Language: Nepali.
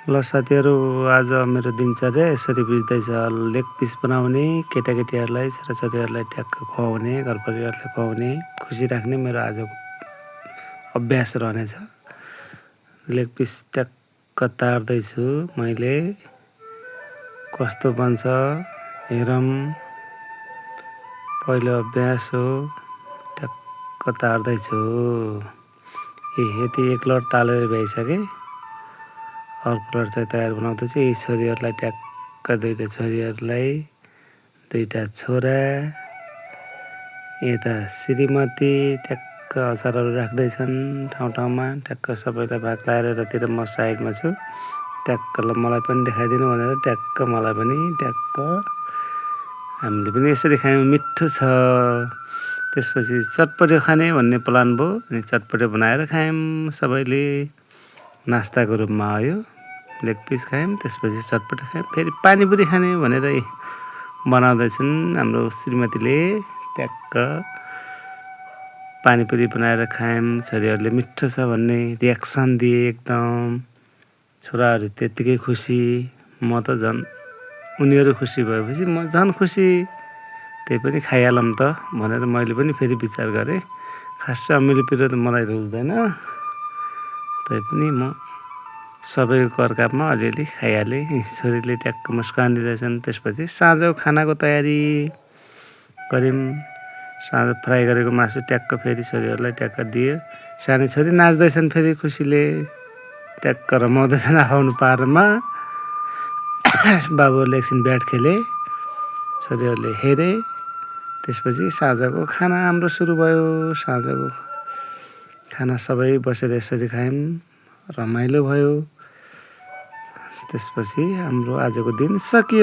ल साथीहरू, आज मेरो दिनचर्या यसरी बित्दैछ। लेग पिस बनाउने, केटाकेटीहरूलाई छोराछोरीहरूलाई ट्याक्क खुवाउने, घर परिवारलाई खुवाउने, खुसी राख्ने मेरो आजको अभ्यास रहनेछ। लेग पिस ट्याक्क तार्दैछु मैले, कस्तो बन्छ हेरौँ। पहिलो अभ्यास हो, ट्याक्क तार्दैछु। यति एक लट तालेर भइसके, अर्को लट चाहिँ तयार बनाउँदैछु। यी छोरीहरूलाई ट्याक्क, दुईटा छोरीहरूलाई, दुईटा छोरा, यता श्रीमती ट्याक्क अचारहरू राख्दैछन् ठाउँ ठाउँमा। ट्याक्क सबैलाई भाग लाएर यतातिर म साइडमा छु। ट्याक्क ल मलाई पनि देखाइदिनु भनेर ट्याक्क मलाई पनि ट्याक्क हामीले पनि यसरी खायौँ, मिठो छ। त्यसपछि चटपटे खाने भन्ने प्लान भयो, अनि चटपटे बनाएर खायौँ सबैले। नास्ताको रूपमा आयो, लेग पिस खायौँ, त्यसपछि चटपटे खायौँ, फेरि पानीपुरी खाने भनेर बनाउँदैछन् हाम्रो श्रीमतीले। ट्याक्क पानीपुरी बनाएर खायौँ। छोरीहरूले मिठो छ भन्ने रियाक्सन दिए एकदम। छोराहरू त्यत्तिकै खुसी, म त झन् उनीहरू खुसी भएपछि म झन् खुसी। त्यही पनि खाइहालौँ त भनेर मैले पनि फेरि विचार गरेँ। खासै अमिलो पिरो त मलाई रुच्दैन, तैपनि म सबैको करकापमा अलिअलि खाइहालेँ। छोरीले ट्याक्क मुस्कान दिँदैछन्। त्यसपछि साँझको खानाको तयारी गऱ्यौँ। साँझ फ्राई गरेको मासु ट्याक्क फेरि छोरीहरूलाई ट्याक्क दियो। सानी छोरी नाच्दैछन् फेरि खुसीले, ट्याक्क रमाउँदैछन् आफ्नो पारोमा। बाबुहरूले एकछिन ब्याट खेले, छोरीहरूले हेरे। त्यसपछि साँझको खाना हाम्रो सुरु भयो। साँझको खाना सबै बसेर यसरी खायौँ, रमाइलो भयो। त्यसपछि हाम्रो आजको दिन सकियो।